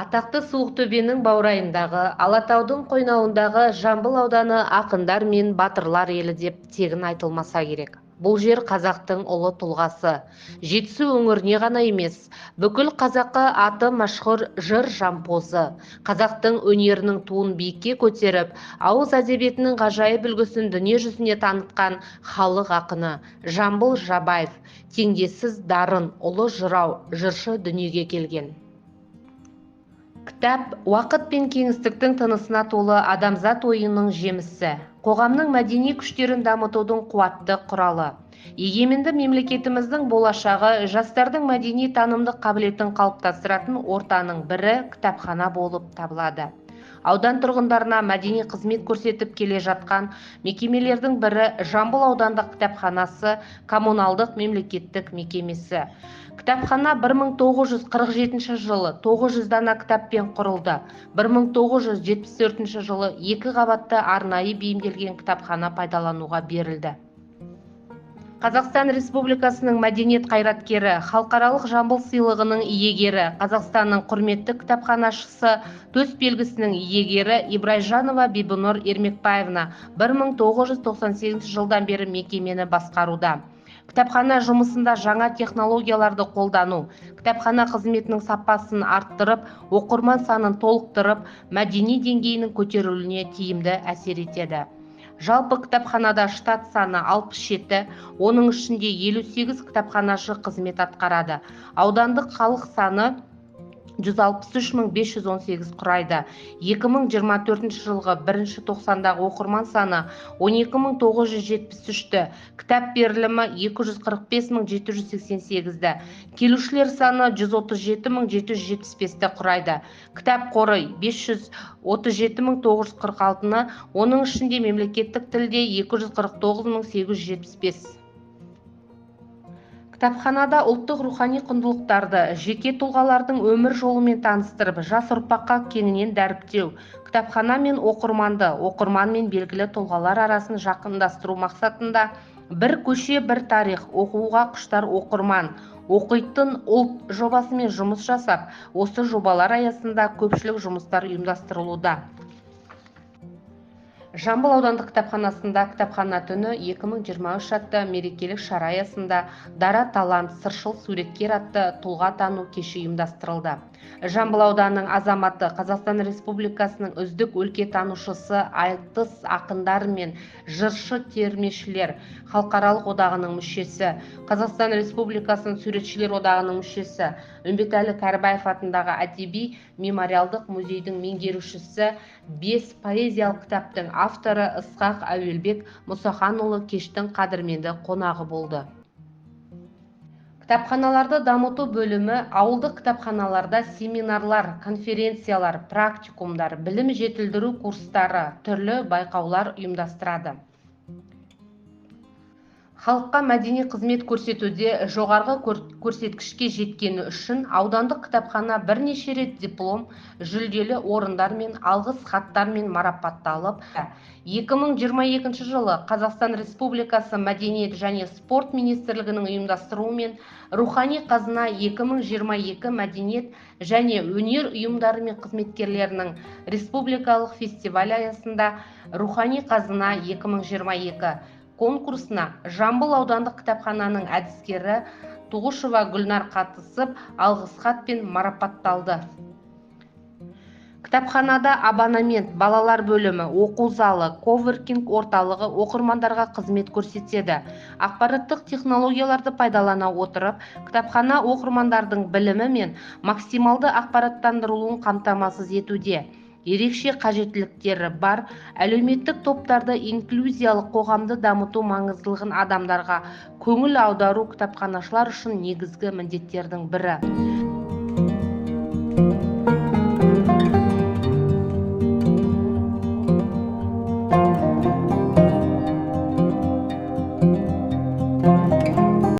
Атақты Суықтөбенің баурайындағы, Алатаудың қойнауындағы Жамбыл ауданы ақындар мен батырлар елі деп тегін айтылмаса керек. Бұл жер қазақтың ұлы тұлғасы. Жетісу өңіріне ғана емес, бүкіл қазаққа аты мәшһүр жыр жампозы. Қазақтың өнерінің туын биікке көтеріп, ауыз әдебиетінің ғажайып үлгісін дүние жүзіне танытқан халық ақыны Жамбыл Жабаев, теңдессіз дарын, ұлы жырау, жыршы дүниеге келген. Кітап уақыт пен кеңістіктің тынысына толы адамзат ойының жемісі, қоғамның мәдени күштерін дамытудың қуатты құралы. Егеменді мемлекетіміздің болашағы жастардың мәдени танымдық қабілетін қалыптастыратын ортаның бірі кітапхана болып табылады. Аудан тұрғындарына мәдени қызмет көрсетіп келе жатқан мекемелердің бірі Жамбыл аудандық кітапханасы, коммуналдық мемлекеттік мекемесі. Кітапхана 1947 жылы 900 дана кітаппен құрылды. 1974 жылы 2 қабатты арнайы бейімделген кітапхана пайдалануға берілді. Қазақстан Республикасының мәдениет қайраткері, халықаралық Жамбыл сыйлығының иегері, Қазақстанның құрметті кітапханашысы, төс белгісінің иегері Ибрайжанова Бибінұр Ермекбаевна 1998 жылдан бері мекемені басқаруда. Кітапхана жұмысында жаңа технологияларды қолдану, кітапхана қызметінің сапасын арттырып, оқырман санын толықтырып, мәдени деңгейінің көтерілуіне тиімді әсер етеді. Жалпы кітапханада штат саны 67, оның ішінде 58 кітапханашы қызмет атқарады. Аудандық халық саны 163.518 құрайды. 2024 жылғы 1 тоқсандағы оқырман саны 12.973-ті, кітап берілімі 245.788-ді, келушілер саны 137.775-ті құрайды. Кітап қоры 537.946-ны, оның ішінде мемлекеттік тілде 249.875. Кітапханада ұлттық рухани құндылықтарды, жеке тұлғалардың өмір жолымен таныстырып, жас ұрпаққа кеңінен дәріптеу, кітапхана мен оқырманды, оқырман мен белгілі тұлғалар арасын жақындастыру мақсатында бір көше, бір тарих, оқуға құштар оқырман, оқитын ұлт жобасымен жұмыс жасап, осы жобалар аясында көпшілік жұмыстар ұйымдастырылуда. Жамбыл аудандық кітапханасында кітапхана түні 2023 атты мерекелік шара аясында дара талант, сыршыл суреткер атты тұлға тану кеші ұйымдастырылды. Жамбыл ауданының азаматы, Қазақстан Республикасының үздік өлкетанушысы, айтыс ақындар мен жыршы термешілер халықаралық одағының мүшесі, Қазақстан Республикасының суретшілер одағының мүшесі, Үмбетәлі Кәрібаев атындағы әдеби мемориалдық музейдің меңгерушісі, 5 поэзиялық кітаптың авторы Ысқақ Әуелбек Мұсаханұлы кештің қадірменді қонағы болды. Кітапханаларды дамыту бөлімі ауылдық кітапханаларда семинарлар, конференциялар, практикумдар, білім жетілдіру курстары, түрлі байқаулар ұйымдастырады. Халыққа мәдени қызмет көрсетуде жоғарғы көрсеткішке жеткені үшін аудандық кітапхана бірнеше рет диплом, жүлделі орындар мен алғыс хаттармен марапатталып, 2022 жылы Қазақстан Республикасы Мәдениет және спорт министрлігінің ұйымдастыруымен Рухани қазына 2022 мәдениет және өнер ұйымдары мен қызметкерлерінің республикалық фестиваль аясында Рухани қазына 2022 конкурсына Жамбыл аудандық кітапхананың әдіскері Тұғышева Гүлнар қатысып, алғыс хатпен марапатталды. Кітапханада абонемент, балалар бөлімі, оқу залы, коворкинг орталығы оқырмандарға қызмет көрсетеді. Ақпараттық технологияларды пайдалана отырып, кітапхана оқырмандардың білімі мен максималды ақпараттандырылуын қамтамасыз етуде. Ерекше қажеттіліктері бар әлеуметтік топтарды инклюзиялық қоғамды дамыту маңыздылығын адамдарға көңіл аудару кітапханашылар үшін негізгі міндеттердің бірі.